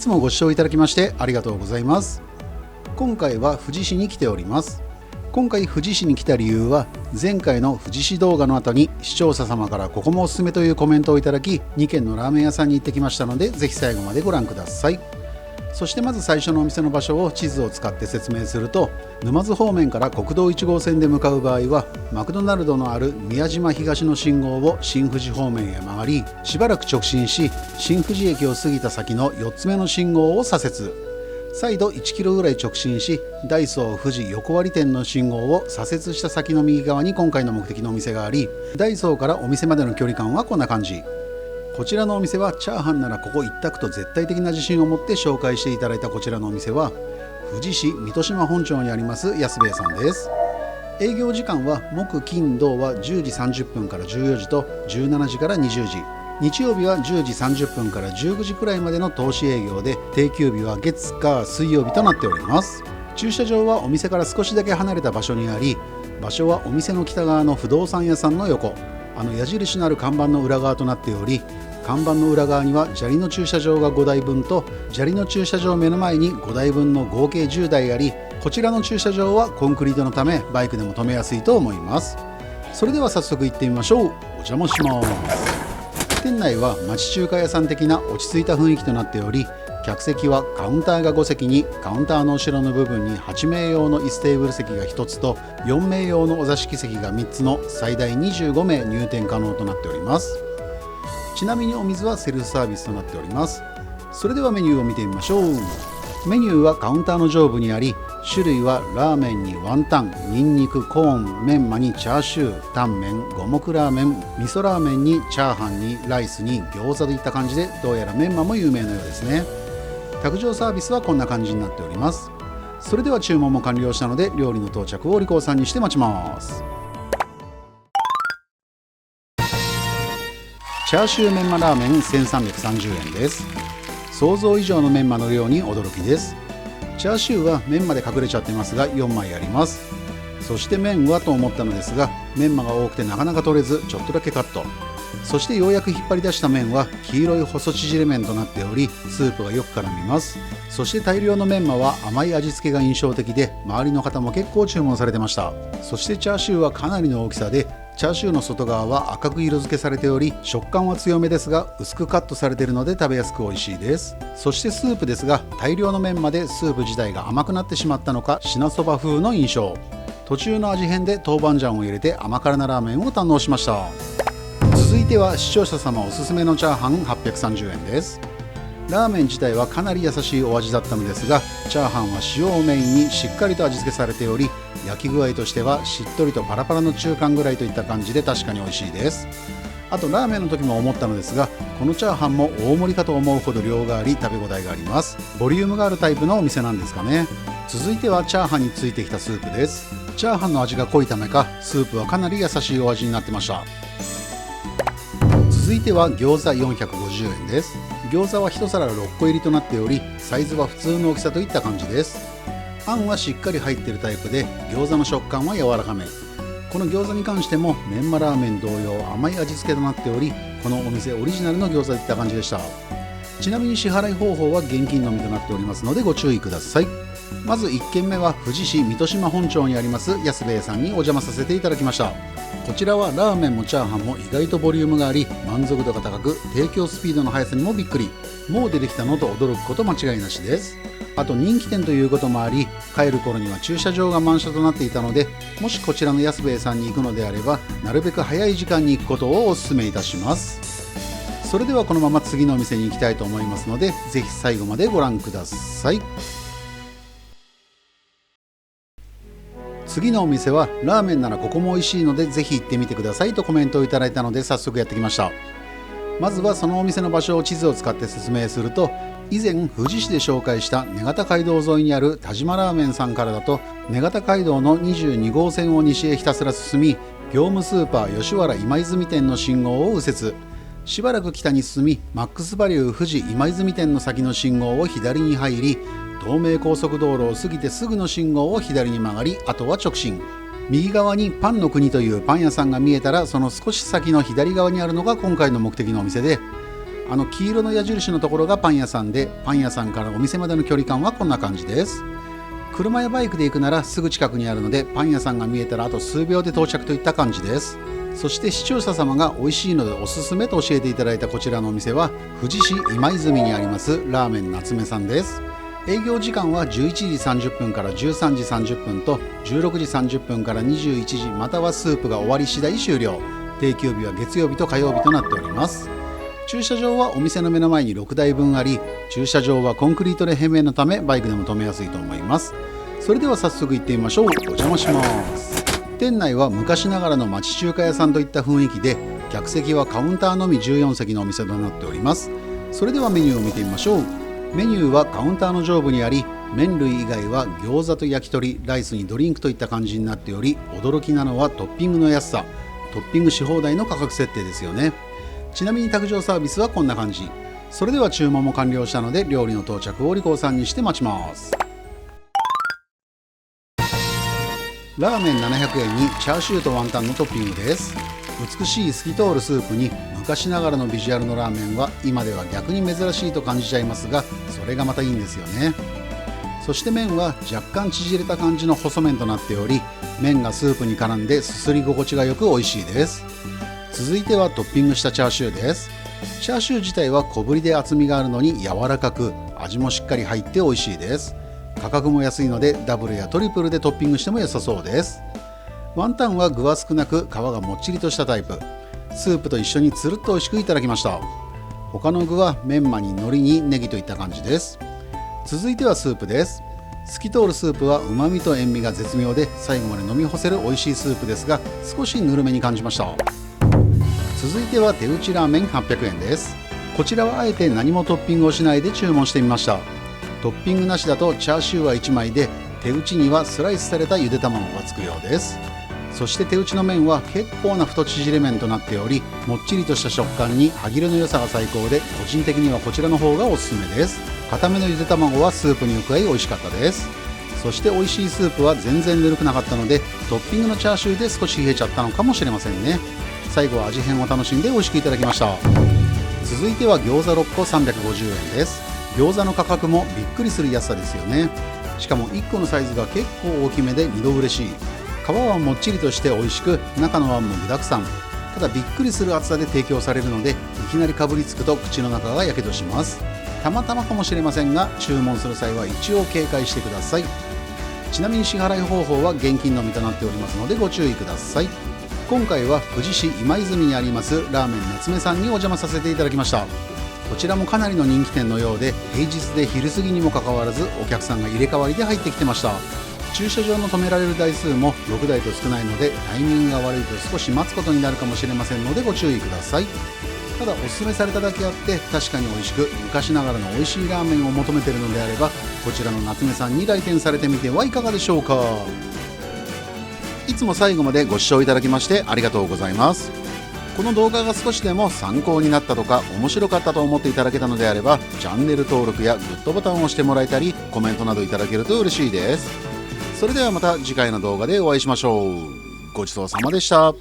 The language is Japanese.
つもご視聴いただきましてありがとうございます。今回は富士市に来ております。今回富士市に来た理由は、前回の富士市動画の後に視聴者様からここもおすすめというコメントをいただき、2軒のラーメン屋さんに行ってきましたので、ぜひ最後までご覧ください。そしてまず最初のお店の場所を地図を使って説明すると、沼津方面から国道1号線で向かう場合は、マクドナルドのある宮島東の信号を新富士方面へ曲がり、しばらく直進し、新富士駅を過ぎた先の4つ目の信号を左折、再度1キロぐらい直進し、ダイソー富士横割店の信号を左折した先の右側に今回の目的のお店があり、ダイソーからお店までの距離感はこんな感じ。こちらのお店はチャーハンならここ一択と絶対的な自信を持って紹介していただいたこちらのお店は、富士市水戸島本町にあります安兵衛さんです。営業時間は木金土は10時30分から14時と17時から20時、日曜日は10時30分から19時くらいまでの投資営業で、定休日は月火水曜日となっております。駐車場はお店から少しだけ離れた場所にあり、場所はお店の北側の不動産屋さんの横、矢印のある看板の裏側となっており、看板の裏側には砂利の駐車場が5台分と、砂利の駐車場目の前に5台分の合計10台あり、こちらの駐車場はコンクリートのためバイクでも止めやすいと思います。それでは早速行ってみましょう。お邪魔します。店内は町中華屋さん的な落ち着いた雰囲気となっており、客席はカウンターが5席に、カウンターの後ろの部分に8名用の椅子テーブル席が1つと4名用のお座敷席が3つの最大25名入店可能となっております。ちなみにお水はセルフサービスとなっております。それではメニューを見てみましょう。メニューはカウンターの上部にあり、種類はラーメンにワンタン、ニンニク、コーン、メンマにチャーシュー、タンメン、五目ラーメン、味噌ラーメンにチャーハンにライスに餃子といった感じで、どうやらメンマも有名のようですね。卓上サービスはこんな感じになっております。それでは注文も完了したので、料理の到着をお利口さんにして待ちます。チャーシューメンマラーメン1330円です。想像以上のメンマの量に驚きです。チャーシューはメンマで隠れちゃってますが4枚あります。そして麺はと思ったのですが、メンマが多くてなかなか取れず、ちょっとだけカット。そしてようやく引っ張り出した麺は黄色い細縮れ麺となっており、スープがよく絡みます。そして大量のメンマは甘い味付けが印象的で、周りの方も結構注文されてました。そしてチャーシューはかなりの大きさで、チャーシューの外側は赤く色付けされており、食感は強めですが薄くカットされているので食べやすく美味しいです。そしてスープですが、大量のメンマでスープ自体が甘くなってしまったのか、品そば風の印象。途中の味変で豆板醤を入れて甘辛なラーメンを堪能しました。続いては視聴者様おすすめのチャーハン830円です。ラーメン自体はかなり優しいお味だったのですが、チャーハンは塩をメインにしっかりと味付けされており、焼き具合としてはしっとりとパラパラの中間ぐらいといった感じで確かに美味しいです。あとラーメンの時も思ったのですが、このチャーハンも大盛りかと思うほど量があり食べ応えがあります。ボリュームがあるタイプのお店なんですかね。続いてはチャーハンについてきたスープです。チャーハンの味が濃いためか、スープはかなり優しいお味になってました。続いては餃子450円です。餃子は1皿6個入りとなっており、サイズは普通の大きさといった感じです。あんはしっかり入っているタイプで、餃子の食感は柔らかめ。この餃子に関してもメンマラーメン同様甘い味付けとなっており、このお店オリジナルの餃子といった感じでした。ちなみに支払い方法は現金のみとなっておりますのでご注意ください。まず1軒目は富士市水戸島本町にあります安兵衛さんにお邪魔させていただきました。こちらはラーメンもチャーハンも意外とボリュームがあり、満足度が高く、提供スピードの速さにもびっくり。もう出てきたのと驚くこと間違いなしです。あと人気店ということもあり、帰る頃には駐車場が満車となっていたので、もしこちらの安兵衛さんに行くのであれば、なるべく早い時間に行くことをお勧めいたします。それではこのまま次のお店に行きたいと思いますので、ぜひ最後までご覧ください。次のお店はラーメンならここも美味しいのでぜひ行ってみてくださいとコメントをいただいたので、早速やってきました。まずはそのお店の場所を地図を使って説明すると、以前富士市で紹介した根形街道沿いにある田島ラーメンさんからだと、根形街道の22号線を西へひたすら進み、業務スーパー吉原今泉店の信号を右折、しばらく北に進み、マックスバリュー富士今泉店の先の信号を左に入り、東名高速道路を過ぎてすぐの信号を左に曲がり、あとは直進。右側にパンの国というパン屋さんが見えたら、その少し先の左側にあるのが今回の目的のお店で、黄色の矢印のところがパン屋さんで、パン屋さんからお店までの距離感はこんな感じです。車やバイクで行くならすぐ近くにあるので、パン屋さんが見えたらあと数秒で到着といった感じです。そして視聴者様が美味しいのでおすすめと教えていただいたこちらのお店は、富士市今泉にありますラーメン夏目さんです。営業時間は11時30分から13時30分と16時30分から21時、またはスープが終わり次第終了。定休日は月曜日と火曜日となっております。駐車場はお店の目の前に6台分あり、駐車場はコンクリートで平面のためバイクでも止めやすいと思います。それでは早速行ってみましょう。お邪魔します。店内は昔ながらの町中華屋さんといった雰囲気で、客席はカウンターのみ14席のお店となっております。それではメニューを見てみましょう。メニューはカウンターの上部にあり、麺類以外は餃子と焼き鳥、ライスにドリンクといった感じになっており、驚きなのはトッピングの安さ。トッピングし放題の価格設定ですよね。ちなみに卓上サービスはこんな感じ。それでは注文も完了したので、料理の到着をお利口さんにして待ちます。ラーメン700円にチャーシューとワンタンのトッピングです。美しい透き通るスープに昔ながらのビジュアルのラーメンは今では逆に珍しいと感じちゃいますが、それがまたいいんですよね。そして麺は若干縮れた感じの細麺となっており、麺がスープに絡んですすり心地がよく美味しいです。続いてはトッピングしたチャーシューです。チャーシュー自体は小ぶりで厚みがあるのに柔らかく、味もしっかり入って美味しいです。価格も安いのでダブルやトリプルでトッピングしても良さそうです。ワンタンは具は少なく皮がもっちりとしたタイプ。スープと一緒につるっと美味しくいただきました。他の具はメンマに海苔にネギといった感じです。続いてはスープです。透き通るスープは旨味と塩味が絶妙で、最後まで飲み干せる美味しいスープですが、少しぬるめに感じました。続いては手打ちラーメン800円です。こちらはあえて何もトッピングをしないで注文してみました。トッピングなしだとチャーシューは1枚で、手打ちにはスライスされたゆで卵がつくようです。そして手打ちの麺は結構な太縮れ麺となっており、もっちりとした食感に歯切れの良さが最高で、個人的にはこちらの方がおすすめです。固めのゆで卵はスープに加え美味しかったです。そして美味しいスープは全然ぬるくなかったので、トッピングのチャーシューで少し冷えちゃったのかもしれませんね。最後は味変を楽しんで美味しくいただきました。続いては餃子6個350円です。餃子の価格もびっくりする安さですよね。しかも1個のサイズが結構大きめで2度嬉しい。皮はもっちりとして美味しく、中のあんも具だくさん。ただびっくりする厚さで提供されるので、いきなりかぶりつくと口の中がやけどします。たまたまかもしれませんが、注文する際は一応警戒してください。ちなみに支払い方法は現金のみとなっておりますのでご注意ください。今回は富士市今泉にありますラーメン夏目さんにお邪魔させていただきました。こちらもかなりの人気店のようで、平日で昼過ぎにもかかわらずお客さんが入れ替わりで入ってきてました。駐車場の止められる台数も6台と少ないので、タイミングが悪いと少し待つことになるかもしれませんのでご注意ください。ただおすすめされただけあって、確かに美味しく昔ながらの美味しいラーメンを求めているのであれば、こちらの夏目さんに来店されてみてはいかがでしょうか。いつも最後までご視聴いただきましてありがとうございます。この動画が少しでも参考になったとか面白かったと思っていただけたのであれば、チャンネル登録やグッドボタンを押してもらえたり、コメントなどいただけると嬉しいです。それではまた次回の動画でお会いしましょう。ごちそうさまでした。